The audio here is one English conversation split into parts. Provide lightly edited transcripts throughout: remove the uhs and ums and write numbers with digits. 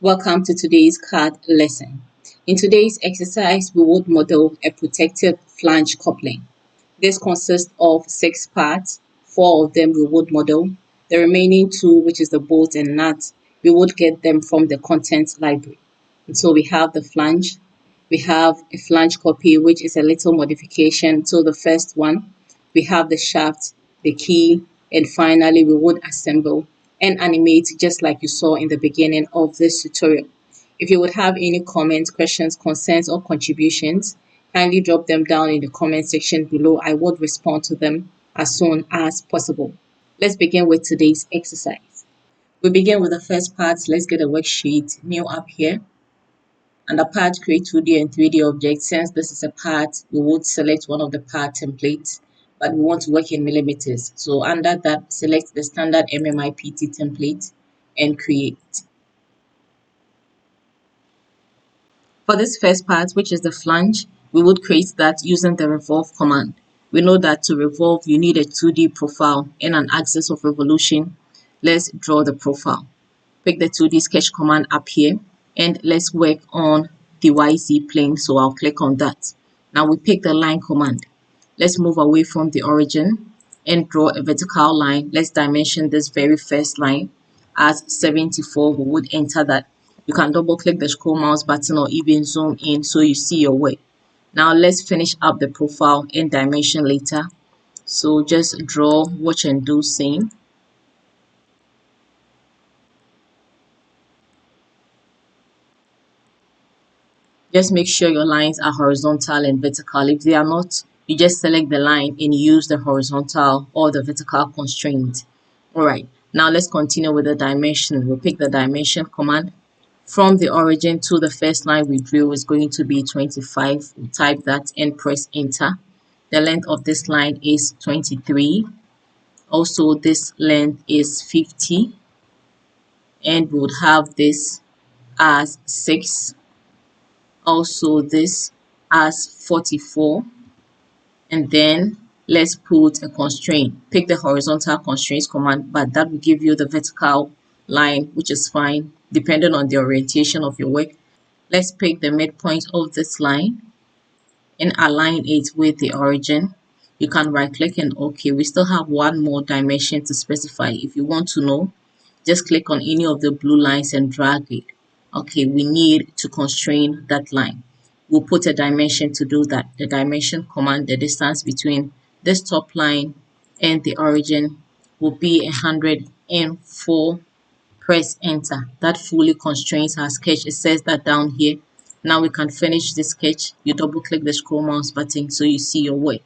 Welcome to today's CAD lesson. In today's exercise, we would model a protective flange coupling. This consists of 6 parts. 4 of them we would model. The remaining 2, which is the bolt and nut, we would get them from the contents library. And so we have the flange. We have a flange copy, which is a little modification to the first one. We have the shaft, the key, and finally we would assemble and animate just like you saw in the beginning of this tutorial. If you would have any comments, questions, concerns, or contributions, kindly drop them down in the comment section below. I would respond to them as soon as possible. Let's begin with today's exercise. We begin with the first part. Let's get a worksheet new up here. Under part, create 2D and 3D objects. Since this is a part, we would select one of the part templates, but we want to work in millimeters. So under that, select the standard MMIPT template and create. For this first part, which is the flange, we would create that using the revolve command. We know that to revolve, you need a 2D profile and an axis of revolution. Let's draw the profile. Pick the 2D sketch command up here and let's work on the YZ plane. So I'll click on that. Now we pick the line command. Let's move away from the origin and draw a vertical line. Let's dimension this very first line as 74. We would enter that. You can double click the scroll mouse button or even zoom in so you see your work. Now let's finish up the profile and dimension later. So just draw, watch and do same. Just make sure your lines are horizontal and vertical. If they are not, you just select the line and use the horizontal or the vertical constraint. Alright, now let's continue with the dimension. We'll pick the dimension command. From the origin to the first line we drew is going to be 25. We'll type that and press enter. The length of this line is 23. Also, this length is 50. And we would have this as 6. Also, this as 44. And then let's put a constraint. Pick the horizontal constraints command, but that will give you the vertical line, which is fine depending on the orientation of your work. Let's pick the midpoint of this line and align it with the origin. You can right click and OK. We still have one more dimension to specify. If you want to know, just click on any of the blue lines and drag it. Okay, we need to constrain that line. We'll put a dimension to do that. The dimension command, the distance between this top line and the origin will be 104. Press enter. That fully constrains our sketch. It says that down here. Now we can finish the sketch. You double click the scroll mouse button so you see your work.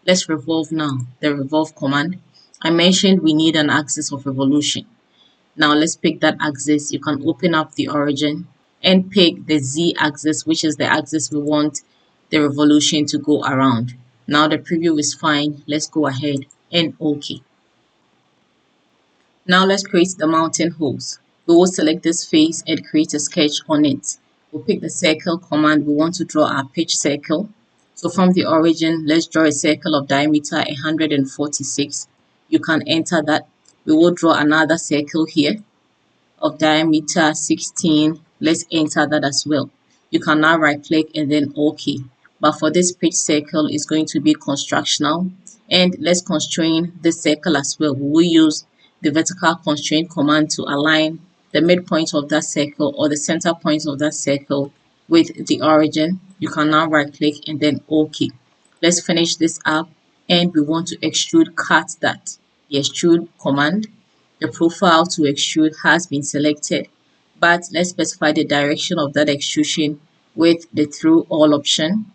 Let's revolve now. The revolve command. I mentioned we need an axis of revolution. Now let's pick that axis. You can open up the origin and pick the Z axis, which is the axis we want the revolution to go around. Now the preview is fine. Let's go ahead and OK. Now let's create the mountain holes. We will select this face and create a sketch on it. We'll pick the circle command. We want to draw our pitch circle. So from the origin, let's draw a circle of diameter 146. You can enter that. We will draw another circle here of diameter 16. Let's enter that as well. You can now right click and then OK. But for this pitch circle, it's going to be constructional. And let's constrain this circle as well. We will use the vertical constraint command to align the midpoint of that circle or the center point of that circle with the origin. You can now right click and then OK. Let's finish this up and we want to extrude cut that. The extrude command. The profile to extrude has been selected, but let's specify the direction of that extrusion with the through all option.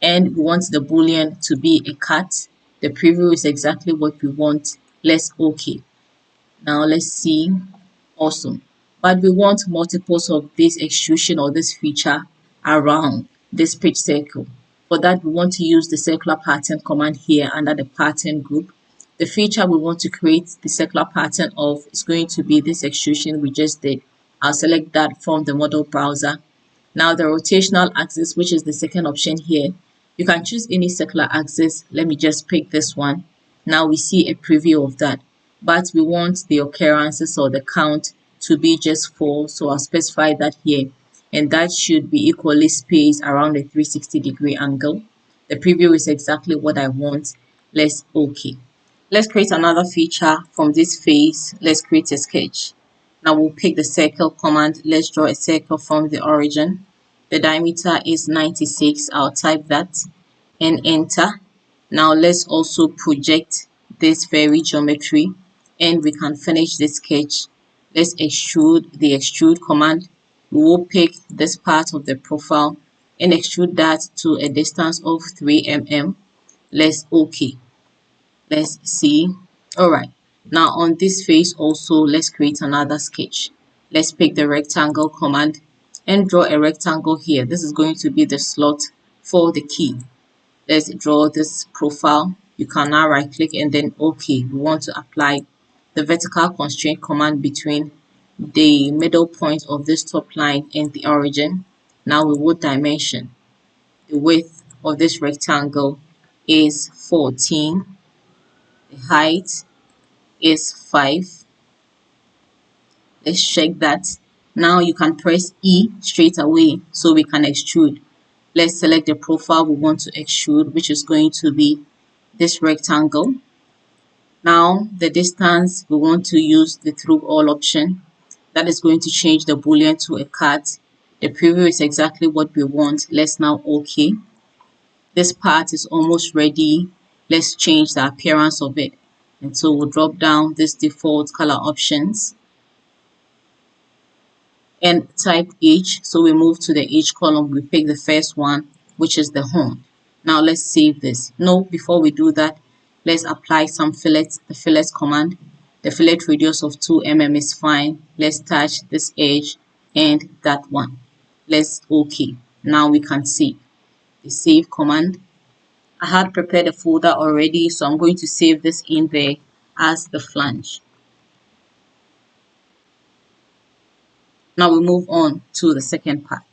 And we want the boolean to be a cut. The preview is exactly what we want. Let's OK. Now let's see. Awesome. But we want multiples of this extrusion or this feature around this pitch circle. For that, we want to use the circular pattern command here under the pattern group. The feature we want to create the circular pattern of is going to be this extrusion we just did. I'll select that from the model browser. Now the rotational axis, which is the second option here, you can choose any circular axis. Let me just pick this one. Now we see a preview of that. But we want the occurrences or the count to be just 4, so I'll specify that here. And that should be equally spaced around a 360-degree angle. The preview is exactly what I want. Let's OK. Let's create another feature from this face. Let's create a sketch. Now we'll pick the circle command. Let's draw a circle from the origin. The diameter is 96. I'll type that and enter. Now let's also project this very geometry and we can finish the sketch. Let's extrude the extrude command. We will pick this part of the profile and extrude that to a distance of 3 mm. Let's OK. Let's see. All right. Now on this face also, let's create another sketch. Let's pick the rectangle command and draw a rectangle here. This is going to be the slot for the key. Let's draw this profile. You can now right click and then OK. We want to apply the vertical constraint command between the middle point of this top line and the origin. Now we will dimension. The width of this rectangle is 14. The height is 5. Let's check that. Now you can press E straight away so we can extrude. Let's select the profile we want to extrude, which is going to be this rectangle. Now the distance, we want to use the through all option. That is going to change the boolean to a cut. The preview is exactly what we want. Let's now OK. This part is almost ready. Let's change the appearance of it. And so we'll drop down this default color options and type H. So we move to the H column. We pick the first one, which is the home. Now let's save this. No, before we do that, let's apply some fillets. The fillets command. The fillet radius of 2 mm is fine. Let's touch this edge and that one. Let's OK. Now we can see the save command. I had prepared a folder already, so I'm going to save this in there as the flange. Now we move on to the second part.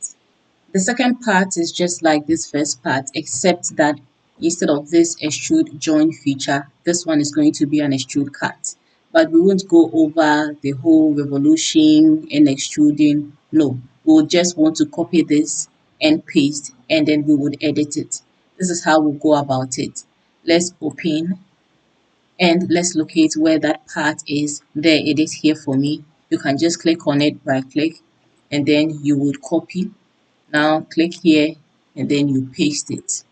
The second part is just like this first part, except that instead of this extrude join feature, this one is going to be an extrude cut. But we won't go over the whole revolution and extruding. No, we'll just want to copy this and paste, and then we would edit it. This is how we'll go about it. Let's open and let's locate where that part is. There it is here for me. You can just click on it, right click, and then you would copy. Now click here and then you paste it.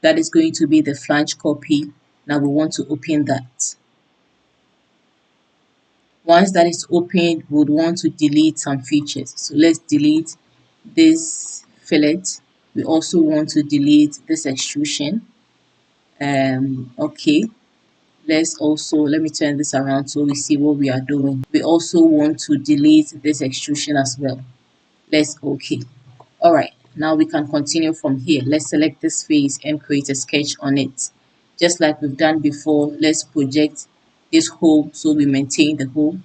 That is going to be the flange copy. Now we want to open that. Once that is opened, we would want to delete some features. So let's delete this fillet. We also want to delete this extrusion. Okay. Let me turn this around so we see what we are doing. We also want to delete this extrusion as well. Let's OK. All right, now we can continue from here. Let's select this face and create a sketch on it. Just like we've done before, let's project this hole so we maintain the hole.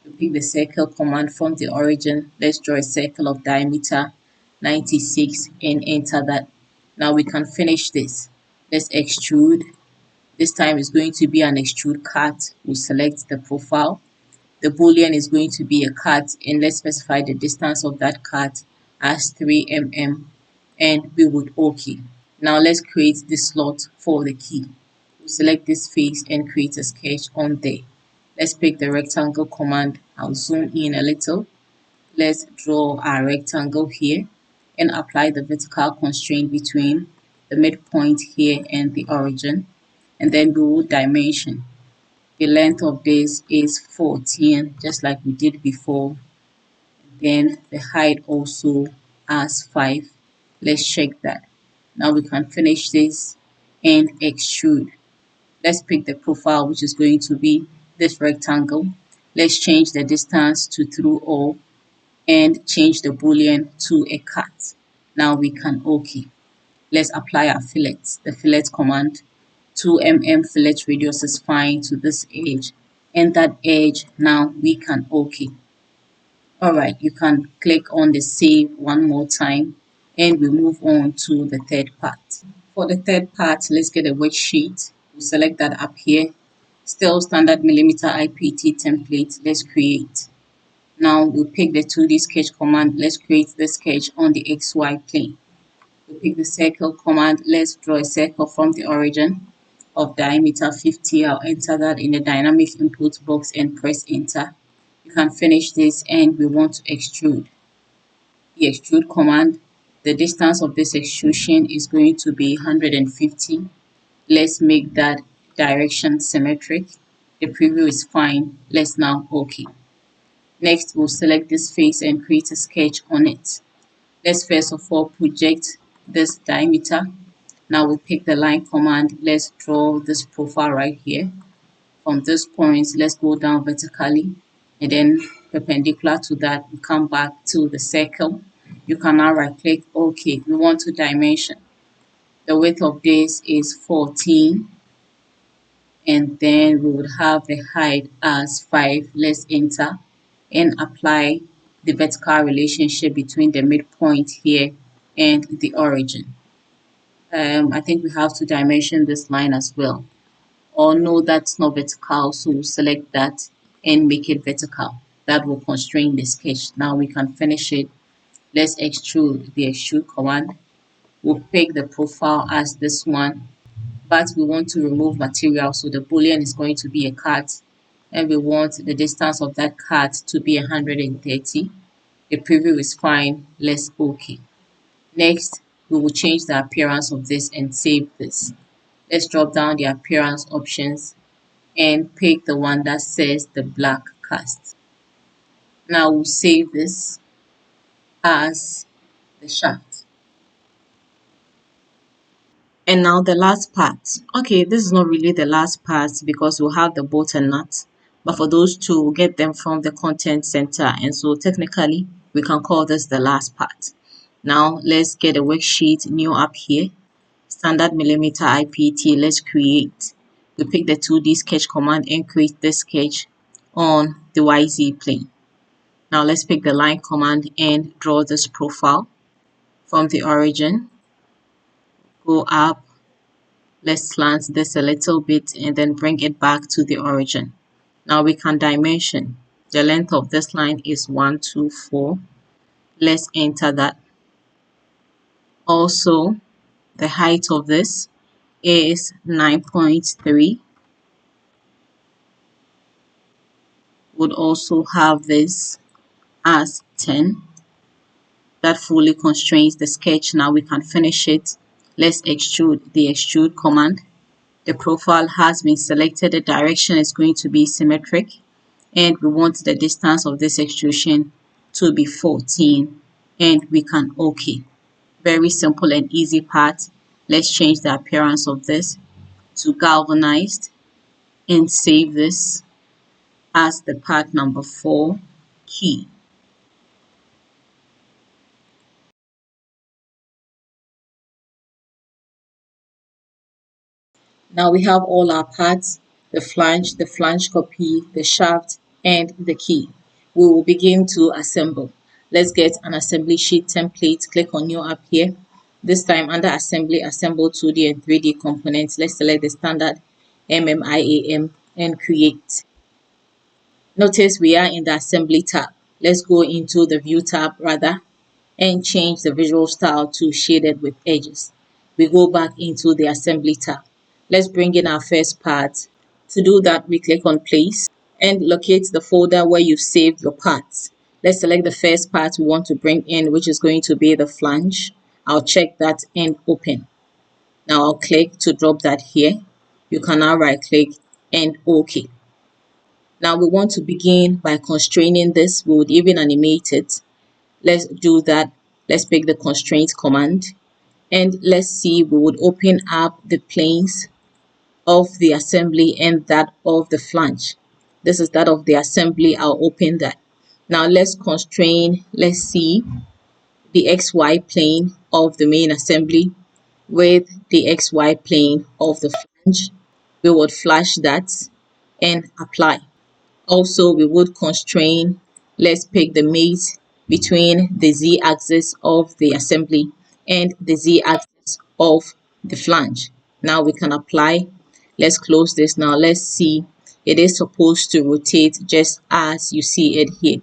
We pick the circle command from the origin. Let's draw a circle of diameter 96 and enter that. Now we can finish this. Let's extrude. This time is going to be an extrude cut. We'll select the profile. The boolean is going to be a cut, and let's specify the distance of that cut as 3 mm, and we would OK. Now let's create the slot for the key. We'll select this face and create a sketch on there. Let's pick the rectangle command. I'll zoom in a little. Let's draw our rectangle here and apply the vertical constraint between the midpoint here and the origin, and then we will dimension. The length of this is 14, just like we did before. Then the height also as 5. Let's check that. Now we can finish this and extrude. Let's pick the profile, which is going to be this rectangle. Let's change the distance to through all and change the boolean to a cut. Now we can OK. Let's apply our fillets. The fillet command. 2 mm fillet radius is fine to this edge, and that edge now we can OK. All right, you can click on the save one more time and we move on to the third part. For the third part, let's get a worksheet. We'll select that up here. Still standard millimeter IPT template. Let's create. Now we pick the 2D sketch command. Let's create the sketch on the XY plane. We pick the circle command. Let's draw a circle from the origin of diameter 50. I'll enter that in the dynamic input box and press enter. You can finish this, and we want to extrude. The extrude command, the distance of this extrusion is going to be 150. Let's make that direction symmetric. The preview is fine. Let's now OK. Next, we'll select this face and create a sketch on it. Let's first of all project this diameter. Now we pick the line command. Let's draw this profile right here. From this point, let's go down vertically, and then perpendicular to that, we come back to the circle. You can now right click OK. We want to dimension. The width of this is 14, and then we would have the height as 5. Let's enter and apply the vertical relationship between the midpoint here and the origin. I think we have to dimension this line as well. Or no, that's not vertical, so we'll select that and make it vertical. That will constrain the sketch. Now we can finish it. Let's extrude the extrude command. We'll pick the profile as this one, but we want to remove material, so the boolean is going to be a cut, and we want the distance of that cut to be 130. The preview is fine. Let's OK. Next, we will change the appearance of this and save this. Let's drop down the appearance options and pick the one that says the black cast. Now we'll save this as the shaft. And now the last part. Okay, this is not really the last part because we'll have the bolt and nut. But for those two, we'll get them from the content center. And so technically, we can call this the last part. Now let's get a worksheet new up here. Standard millimeter IPT, let's create. We pick the 2D sketch command and create this sketch on the YZ plane. Now let's pick the line command and draw this profile from the origin. Go up. Let's slant this a little bit and then bring it back to the origin. Now we can dimension. The length of this line is 124. Let's enter that. Also, the height of this is 9.3. Would also have this as 10. That fully constrains the sketch. Now we can finish it. Let's extrude the extrude command. The profile has been selected. The direction is going to be symmetric, and we want the distance of this extrusion to be 14, and we can OK. Very simple and easy part. Let's change the appearance of this to galvanized and save this as the part number 4 key. Now we have all our parts, the flange copy, the shaft, and the key. We will begin to assemble. Let's get an assembly sheet template. Click on new up here. This time under assembly, assemble 2D and 3D components. Let's select the standard MMIAM and create. Notice we are in the assembly tab. Let's go into the view tab rather and change the visual style to shaded with edges. We go back into the assembly tab. Let's bring in our first part. To do that, we click on place and locate the folder where you've saved your parts. Let's select the first part we want to bring in, which is going to be the flange. I'll check that and open. Now I'll click to drop that here. You can now right click and OK. Now we want to begin by constraining this. We would even animate it. Let's do that. Let's pick the constraint command and let's see, we would open up the planes of the assembly and that of the flange. This is that of the assembly. I'll open that. Now let's constrain, let's see the XY plane of the main assembly with the XY plane of the flange. We would flash that and apply. Also, we would constrain, let's pick the mate between the z-axis of the assembly and the z-axis of the flange. Now we can apply. Let's close this. Now let's see. It is supposed to rotate just as you see it here.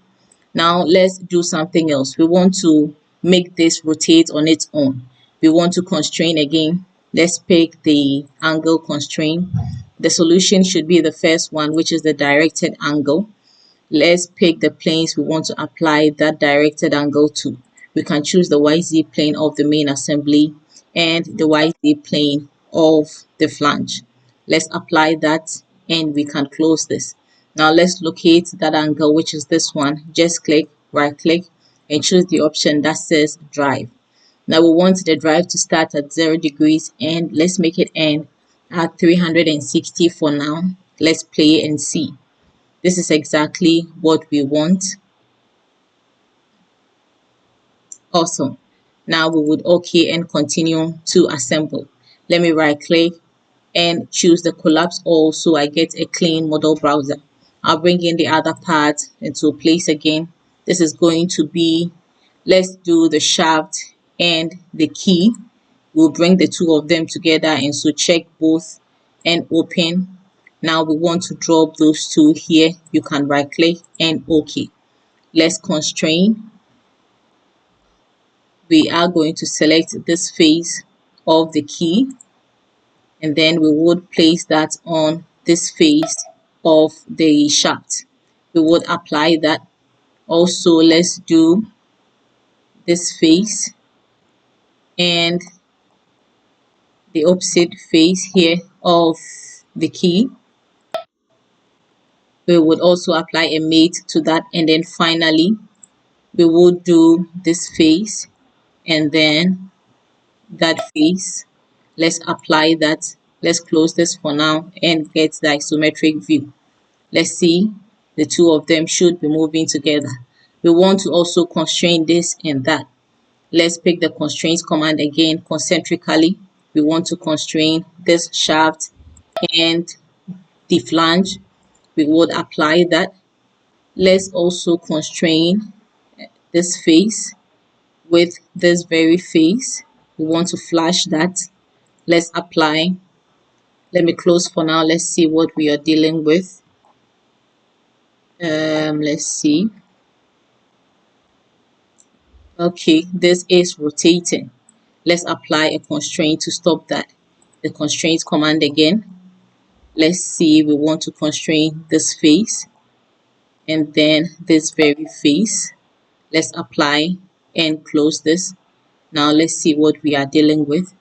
Now let's do something else. We want to make this rotate on its own. We want to constrain again. Let's pick the angle constraint. The solution should be the first one, which is the directed angle. Let's pick the planes we want to apply that directed angle to. We can choose the YZ plane of the main assembly and the YZ plane of the flange. Let's apply that and we can close this. Now let's locate that angle, which is this one. Just click, right click, and choose the option that says drive. Now we want the drive to start at 0 degrees and let's make it end at 360 for now. Let's play and see. This is exactly what we want. Awesome. Now we would OK and continue to assemble. Let me right click and choose the collapse all so I get a clean model browser. I'll bring in the other part into place again. This is going to be, let's do the shaft and the key. We'll bring the two of them together and so check both and open. Now we want to drop those two here. You can right click and OK. Let's constrain. We are going to select this face of the key and then we would place that on this face of the shaft. We would apply that. Also, let's do this face and the opposite face here of the key. We would also apply a mate to that, and then finally we would do this face and then that face. Let's apply that. Let's close this for now and get the isometric view. Let's see, the two of them should be moving together. We want to also constrain this and that. Let's pick the constraints command again concentrically. We want to constrain this shaft and the flange. We would apply that. Let's also constrain this face with this very face. We want to flash that. Let's apply. Let me close for now. Let's see what we are dealing with. Let's see. Okay, this is rotating. Let's apply a constraint to stop that. The constraint command again. Let's see, we want to constrain this face and then this very face. Let's apply and close this. Now let's see what we are dealing with.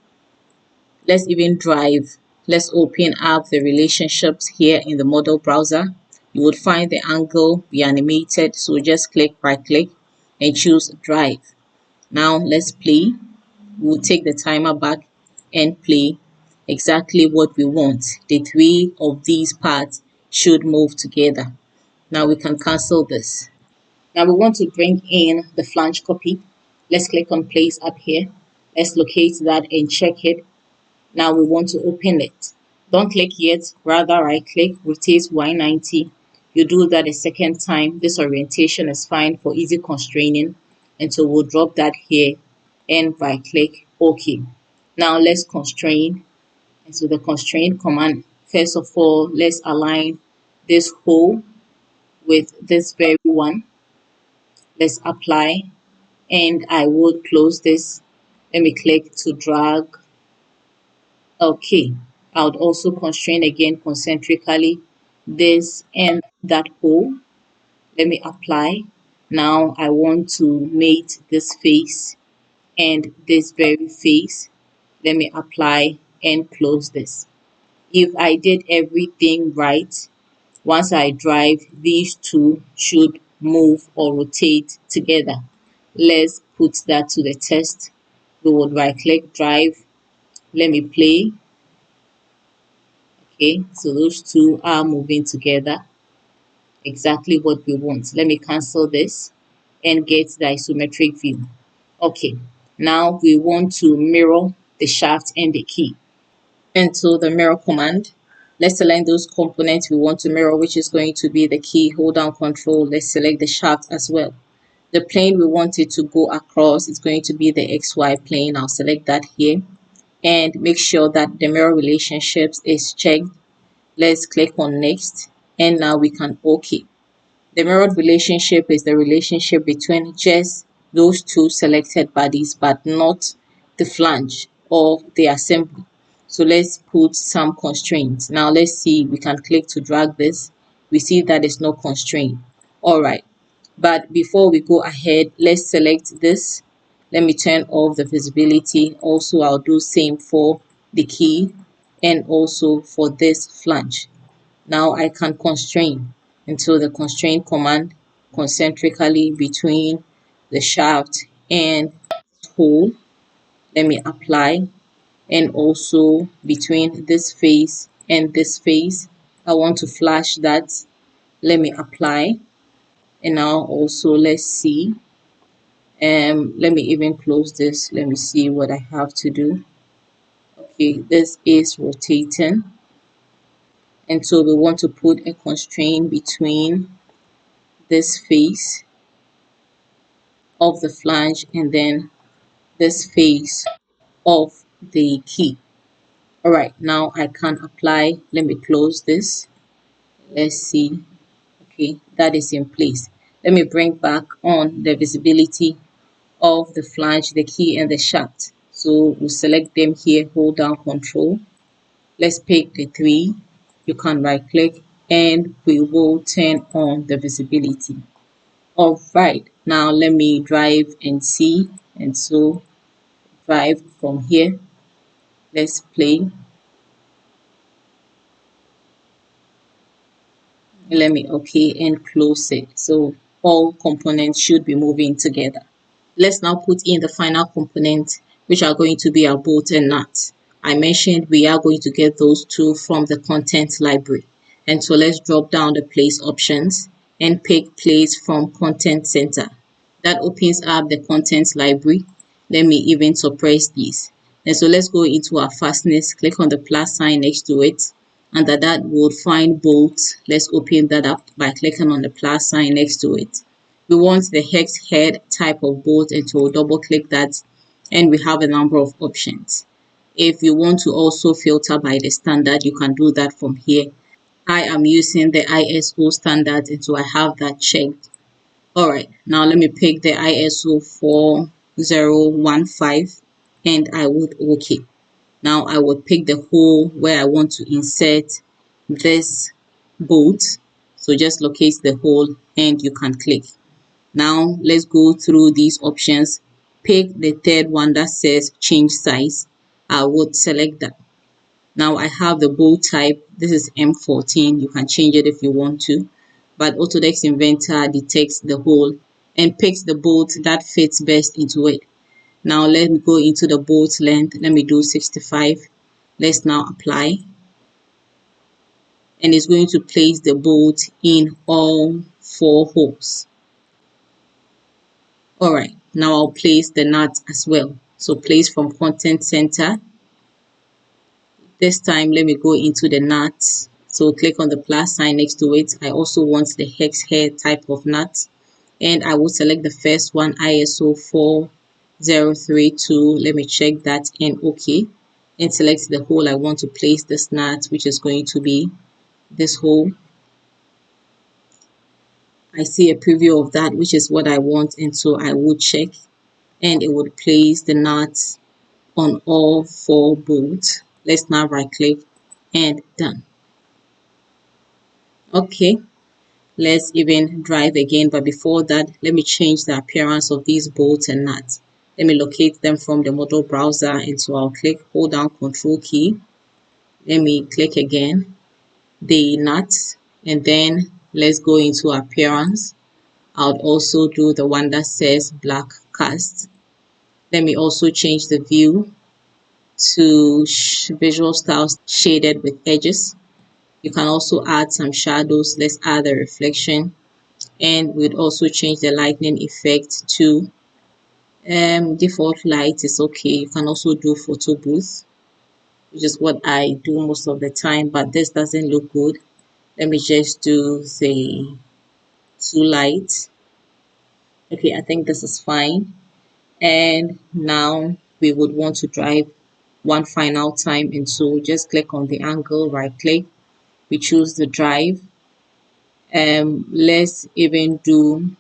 Let's even drive. Let's open up the relationships here in the model browser. You would find the angle be animated, so just click, right click and choose drive. Now let's play. We'll take the timer back and play exactly what we want. The three of these parts should move together. Now we can cancel this. Now we want to bring in the flange copy. Let's click on place up here. Let's locate that and check it. Now we want to open it. Don't click yet, rather right click, rotate Y90. You do that a second time. This orientation is fine for easy constraining. And so we'll drop that here and right click OK. Now let's constrain. And so the constraint command, first of all, let's align this hole with this very one. Let's apply and I would close this. Let me click to drag. Okay, I would also constrain again concentrically this and that hole. Let me apply. Now I want to mate this face and this very face. Let me apply and close this. If I did everything right, once I drive, these two should move or rotate together. Let's put that to the test. We would right click, drive. Let me play. Okay, so those two are moving together. Exactly what we want. Let me cancel this and get the isometric view. Okay, now we want to mirror the shaft and the key. Into the mirror command, let's select those components we want to mirror, which is going to be the key. Hold down control. Let's select the shaft as well. The plane we want it to go across is going to be the XY plane. I'll select that here and make sure that the mirror relationships is checked. Let's click on next and now we can OK. The mirrored relationship is the relationship between just those two selected bodies, but not the flange or the assembly. So let's put some constraints. Now let's see, we can click to drag this. We see that there's no constraint. All right. But before we go ahead, let's select this. Let me turn off the visibility. Also, I'll do same for the key and also for this flange. Now I can constrain into the constrain command concentrically between the shaft and hole. Let me apply, and also between this face and this face. I want to flash that. Let me apply, and now also let's see. Let me even close this. Let me see what I have to do. Okay, this is rotating, and so we want to put a constraint between this face of the flange and then this face of the key. All right, now I can apply. Let me close this. Let's see. Okay, that is in place. Let me bring back on the visibility of the flange, the key, and the shaft. So we'll select them here, hold down control. Let's pick the three. You can right click and we will turn on the visibility. All right, now let me drive and see. And so drive from here. Let's play. Let me okay and close it. So all components should be moving together. Let's now put in the final component, which are going to be our bolt and nut. I mentioned we are going to get those two from the content library. And so let's drop down the place options and pick place from content center. That opens up the content library. Let me even suppress these. And so let's go into our fastness, click on the plus sign next to it. Under that, we'll find bolt. Let's open that up by clicking on the plus sign next to it. We want the hex head type of bolt, and so we'll double click that, and we have a number of options. If you want to also filter by the standard, you can do that from here. I am using the ISO standard, and so I have that checked. All right, now let me pick the ISO 4015 and I would OK. Now I would pick the hole where I want to insert this bolt. So just locate the hole and you can click. Now let's go through these options. Pick the third one that says change size. I would select that. Now I have the bolt type. This is M14. You can change it if you want to. But Autodesk Inventor detects the hole and picks the bolt that fits best into it. Now let me go into the bolt length. Let me do 65. Let's now apply. And it's going to place the bolt in all four holes. Alright, now I'll place the nut as well. So place from content center. This time let me go into the nut. So click on the plus sign next to it. I also want the hex head type of nut. And I will select the first one, ISO 4032. Let me check that and OK. And select the hole I want to place this nut, which is going to be this hole. I see a preview of that, which is what I want, and so I would check and it would place the nut on all four bolts. Let's now right click and done. Okay, let's even drive again, but before that let me change the appearance of these bolts and nuts. Let me locate them from the model browser, and so I'll click, hold down control key. Let me click again the nuts, and then let's go into appearance. I'll also do the one that says black cast. Let me also change the view to visual styles shaded with edges. You can also add some shadows. Let's add a reflection, and we'd also change the lightning effect to default light is okay. You can also do photo booth, which is what I do most of the time, but this doesn't look good. Let me just do the too light. Okay, I think this is fine. And now we would want to drive one final time, and so just click on the angle, right click, we choose the drive, Let's even do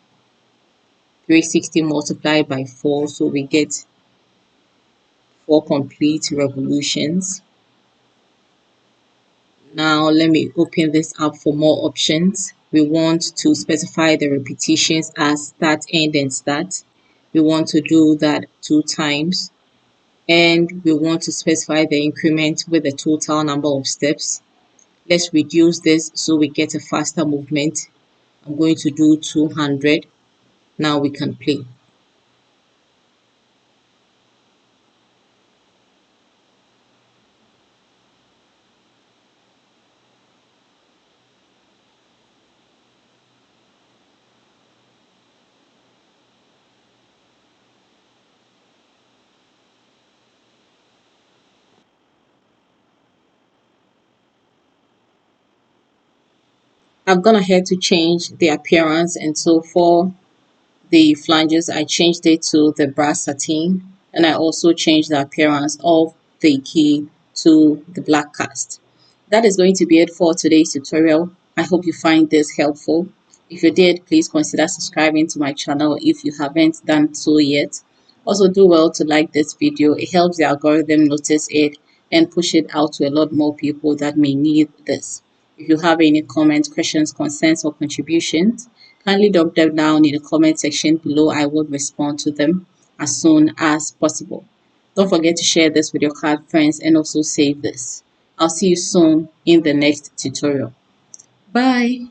360 multiplied by 4, so we get 4 complete revolutions. Now let me open this up for more options. We want to specify the repetitions as start, end, and start. We want to do that 2 times. And we want to specify the increment with the total number of steps. Let's reduce this so we get a faster movement. I'm going to do 200. Now we can play. I've gone ahead to change the appearance, and so for the flanges, I changed it to the brass satin, and I also changed the appearance of the key to the black cast. That is going to be it for today's tutorial. I hope you find this helpful. If you did, please consider subscribing to my channel if you haven't done so yet. Also, do well to like this video. It helps the algorithm notice it and push it out to a lot more people that may need this. If you have any comments, questions, concerns, or contributions, kindly drop them down in the comment section below. I will respond to them as soon as possible. Don't forget to share this with your card friends and also save this. I'll see you soon in the next tutorial. Bye.